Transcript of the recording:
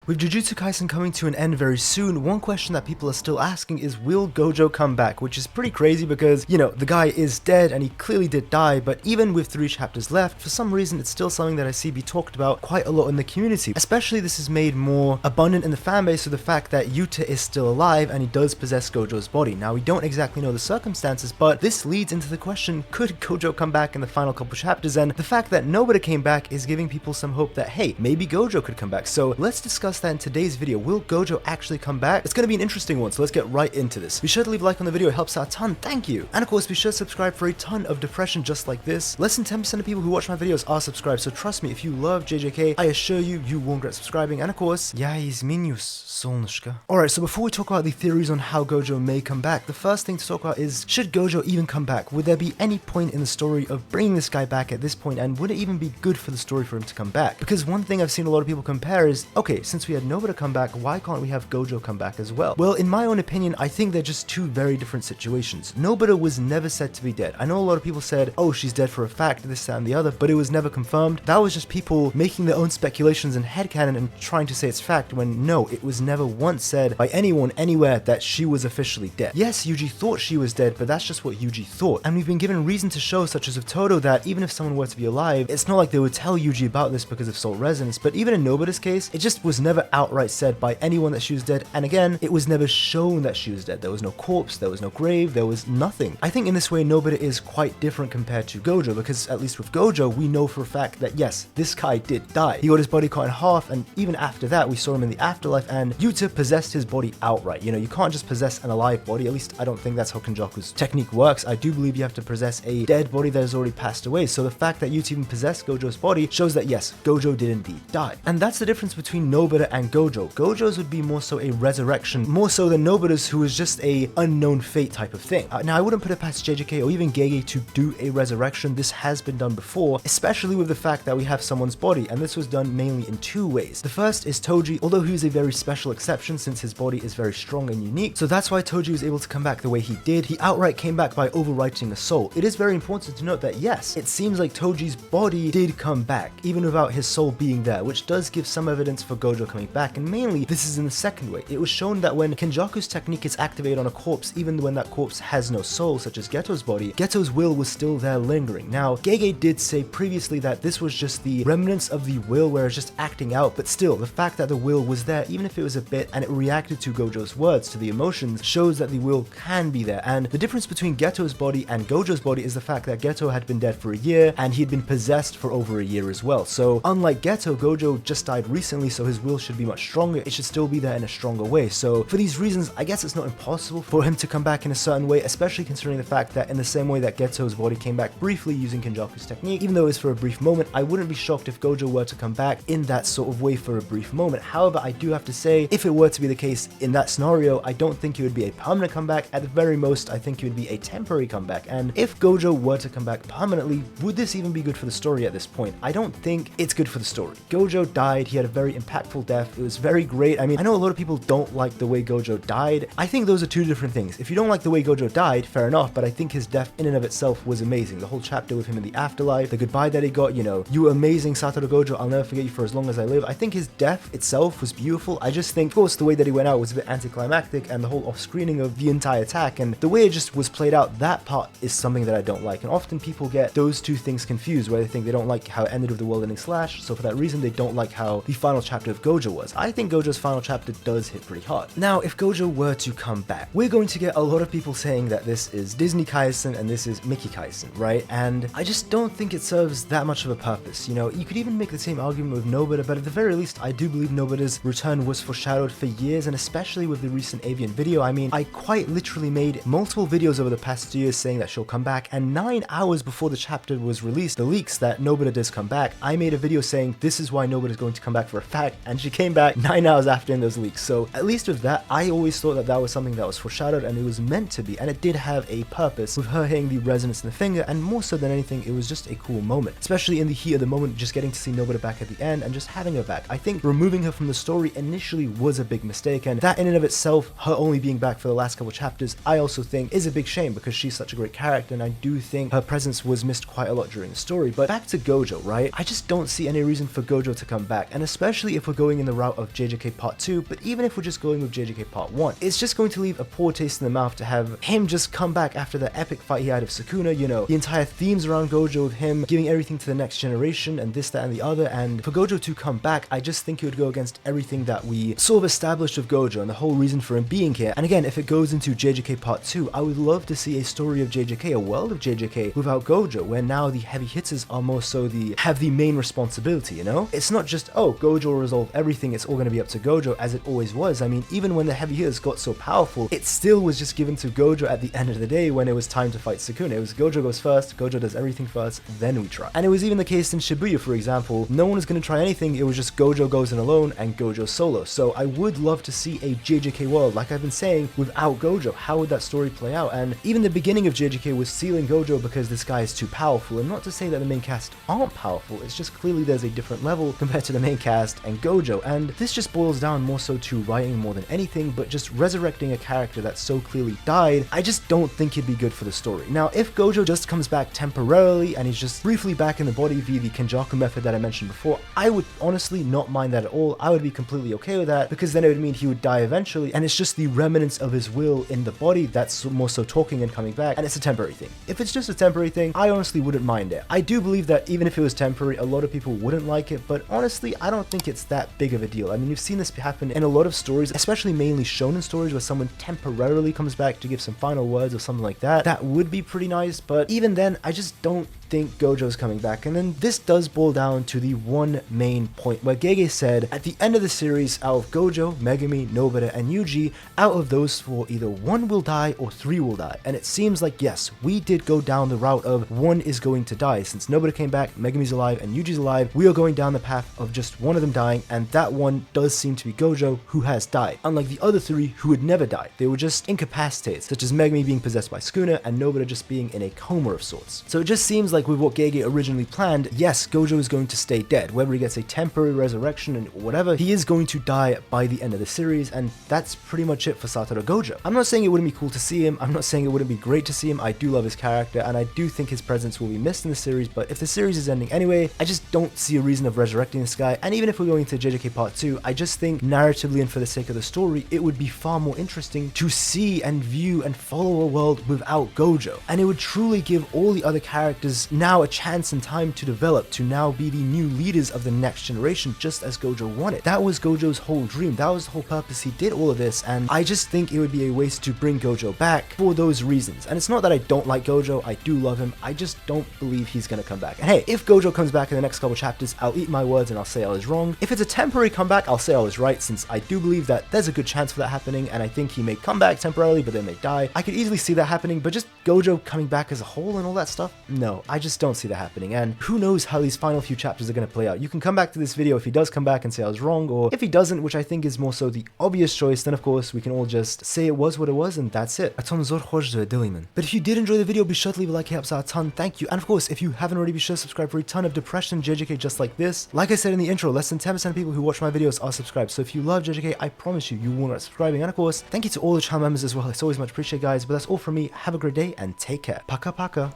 With Jujutsu Kaisen coming to an end very soon, one question that people are still asking is, will Gojo come back? Which is pretty crazy because, you know, the guy is dead and he clearly did die, but even with 3 chapters left, for some reason it's still something that I see be talked about quite a lot in the community. Especially this is made more abundant in the fanbase with the fact that Yuta is still alive and he does possess Gojo's body. Now we don't exactly know the circumstances, but this leads into the question, could Gojo come back in the final couple chapters? And the fact that nobody came back is giving people some hope that, hey, maybe Gojo could come back. So let's discuss that in today's video. Will Gojo actually come back? It's going to be an interesting one, so let's get right into this. Be sure to leave a like on the video, it helps out a ton, thank you. And of course, be sure to subscribe for a ton of depression just like this. Less than 10% of people who watch my videos are subscribed, so trust me, if you love JJK, I assure you, you won't regret subscribing. And of course, я изменюсь, солнышко. Alright, so before we talk about the theories on how Gojo may come back, the first thing to talk about is, should Gojo even come back? Would there be any point in the story of bringing this guy back at this point, and would it even be good for the story for him to come back? Because one thing I've seen a lot of people compare is, okay, since we had Nobita come back, why can't we have Gojo come back as well? Well, in my own opinion, I think they're just two very different situations. Nobita was never said to be dead. I know a lot of people said, oh, she's dead for a fact, this, that, and the other, but it was never confirmed. That was just people making their own speculations and headcanon and trying to say it's fact, when no, it was never once said by anyone anywhere that she was officially dead. Yes, Yuji thought she was dead, but that's just what Yuji thought. And we've been given reason to show, such as with Todo, that even if someone were to be alive, it's not like they would tell Yuji about this because of soul resonance, but even in Nobita's case, it just was never outright said by anyone that she was dead, and again, it was never shown that she was dead. There was no corpse, there was no grave, there was nothing. I think in this way, Nobita is quite different compared to Gojo, because at least with Gojo, we know for a fact that yes, this guy did die. He got his body cut in half, and even after that, we saw him in the afterlife, and Yuta possessed his body outright. You know, you can't just possess an alive body, at least I don't think that's how Kenjaku's technique works. I do believe you have to possess a dead body that has already passed away, so the fact that Yuta even possessed Gojo's body shows that yes, Gojo did indeed die. And that's the difference between Nobita and Gojo. Gojo's would be more so a resurrection, more so than Nobita's, who is just a unknown fate type of thing. Now I wouldn't put it past JJK or even GEGE to do a resurrection. This has been done before, especially with the fact that we have someone's body, and this was done mainly in 2 ways. The first is Toji, although he was a very special exception since his body is very strong and unique, so that's why Toji was able to come back the way he did. He outright came back by overwriting a soul. It is very important to note that yes, it seems like Toji's body did come back, even without his soul being there, which does give some evidence for Gojo coming back, and mainly this is in the second way. It was shown that when Kenjaku's technique is activated on a corpse, even when that corpse has no soul, such as Geto's body, Geto's will was still there lingering. Now, GEGE did say previously that this was just the remnants of the will where it's just acting out, but still, the fact that the will was there, even if it was a bit, and it reacted to Gojo's words, to the emotions, shows that the will can be there. And the difference between Geto's body and Gojo's body is the fact that Geto had been dead for a year, and he had been possessed for over a year as well. So, unlike Geto, Gojo just died recently, so his will should be much stronger. It should still be there in a stronger way. So, for these reasons, I guess it's not impossible for him to come back in a certain way, especially considering the fact that in the same way that Geto's body came back briefly using Kenjaku's technique, even though it's for a brief moment, I wouldn't be shocked if Gojo were to come back in that sort of way for a brief moment. However, I do have to say, if it were to be the case in that scenario, I don't think it would be a permanent comeback. At the very most, I think it would be a temporary comeback. And if Gojo were to come back permanently, would this even be good for the story at this point? I don't think it's good for the story. Gojo died, he had a very impactful death, it was very great. I mean, I know a lot of people don't like the way Gojo died. I think those are two different things. If you don't like the way Gojo died, fair enough, but I think his death in and of itself was amazing. The whole chapter with him in the afterlife, the goodbye that he got, you know, you were amazing, Satoru Gojo, I'll never forget you for as long as I live. I think his death itself was beautiful. I just think, of course, the way that he went out was a bit anticlimactic, and the whole off-screening of the entire attack, and the way it just was played out, that part is something that I don't like. And often people get those two things confused, where they think they don't like how it ended with the world-ending slash, so for that reason they don't like how the final chapter of Gojo was. I think Gojo's final chapter does hit pretty hard. Now, if Gojo were to come back, we're going to get a lot of people saying that this is Disney Kaisen and this is Mickey Kaisen, right? And I just don't think it serves that much of a purpose. You know, you could even make the same argument with Nobita, but at the very least, I do believe Nobita's return was foreshadowed for years, and especially with the recent Avian video. I mean, I quite literally made multiple videos over the past 2 years saying that she'll come back, and 9 hours before the chapter was released, the leaks that Nobita does come back, I made a video saying this is why Nobita is going to come back for a fact, and she came back 9 hours after in those leaks. So at least with that, I always thought that that was something that was foreshadowed, and it was meant to be, and it did have a purpose with her hitting the resonance in the finger, and more so than anything, it was just a cool moment, especially in the heat of the moment, just getting to see Nobita back at the end and just having her back. I think removing her from the story initially was a big mistake, and that in and of itself, her only being back for the last couple chapters, I also think is a big shame because she's such a great character, and I do think her presence was missed quite a lot during the story. But back to Gojo, right? I just don't see any reason for Gojo to come back, and especially if we're going going in the route of JJK Part 2, but even if we're just going with JJK Part 1, it's just going to leave a poor taste in the mouth to have him just come back after the epic fight he had of Sukuna, you know, the entire themes around Gojo of him giving everything to the next generation and this, that, and the other, and for Gojo to come back, I just think it would go against everything that we sort of established of Gojo and the whole reason for him being here. And again, if it goes into JJK Part 2, I would love to see a story of JJK, a world of JJK without Gojo, where now the heavy hitters are more so have the main responsibility, you know? It's not just, oh, Gojo will resolve everything, it's all going to be up to Gojo, as it always was. I mean, even when the heavy hitters got so powerful, it still was just given to Gojo at the end of the day when it was time to fight Sukuna. It was Gojo goes first, Gojo does everything first, then we try. And it was even the case in Shibuya, for example. No one was going to try anything, it was just Gojo goes in alone and Gojo solo. So I would love to see a JJK world, like I've been saying, without Gojo. How would that story play out? And even the beginning of JJK was sealing Gojo because this guy is too powerful, and not to say that the main cast aren't powerful, it's just clearly there's a different level compared to the main cast and Gojo, and this just boils down more so to writing more than anything, but just resurrecting a character that so clearly died. I just don't think it'd be good for the story. Now, if Gojo just comes back temporarily and he's just briefly back in the body via the Kenjaku method that I mentioned before, I would honestly not mind that at all. I would be completely okay with that, because then it would mean he would die eventually, and it's just the remnants of his will in the body that's more so talking and coming back, and it's a temporary thing. If it's just a temporary thing, I honestly wouldn't mind it. I do believe that even if it was temporary, a lot of people wouldn't like it, but honestly, I don't think it's that big of a deal. I mean, you've seen this happen in a lot of stories, especially mainly shonen stories, where someone temporarily comes back to give some final words or something like that. That would be pretty nice, but even then, I just don't think Gojo's coming back. And then this does boil down to the one main point where GEGE said at the end of the series, out of Gojo, Megumi, Nobita, and Yuji, out of those four, either one will die or three will die. And it seems like, yes, we did go down the route of one is going to die. Since Nobita came back, Megumi's alive, and Yuji's alive, we are going down the path of just one of them dying, and that one does seem to be Gojo, who has died. Unlike the other three who would never die. They were just incapacitated, such as Megumi being possessed by Sukuna and Nobita just being in a coma of sorts. So it just seems like with what GEGE originally planned, yes, Gojo is going to stay dead. Whether he gets a temporary resurrection and whatever, he is going to die by the end of the series, and that's pretty much it for Satoru Gojo. I'm not saying it wouldn't be cool to see him, I'm not saying it wouldn't be great to see him. I do love his character, and I do think his presence will be missed in the series, but if the series is ending anyway, I just don't see a reason of resurrecting this guy. And even if we're going to JJK Part 2, I just think narratively and for the sake of the story, it would be far more interesting to see and view and follow a world without Gojo. And it would truly give all the other characters now a chance and time to develop, to now be the new leaders of the next generation, just as Gojo wanted. That was Gojo's whole dream, that was the whole purpose he did all of this, and I just think it would be a waste to bring Gojo back for those reasons. And it's not that I don't like Gojo, I do love him, I just don't believe he's gonna come back. And hey, if Gojo comes back in the next couple chapters, I'll eat my words and I'll say I was wrong. If it's a temporary comeback, I'll say I was right, since I do believe that there's a good chance for that happening, and I think he may come back temporarily but then may die. I could easily see that happening, but just Gojo coming back as a whole and all that stuff, no, I just don't see that happening. And who knows how these final few chapters are going to play out. You can come back to this video if he does come back and say I was wrong, or if he doesn't, which I think is more so the obvious choice, then of course we can all just say it was what it was and that's it. But if you did enjoy the video, be sure to leave a like, it helps out a ton, thank you. And of course, if you haven't already, be sure to subscribe for a ton of depression JJK just like this. Like I said in the intro, less than 10% of people who watch my videos are subscribed, so if you love JJK, I promise you, you will not subscribing. And of course, thank you to all the channel members as well, it's always much appreciated guys, but that's all from me. Have a great day and take care. Paka paka.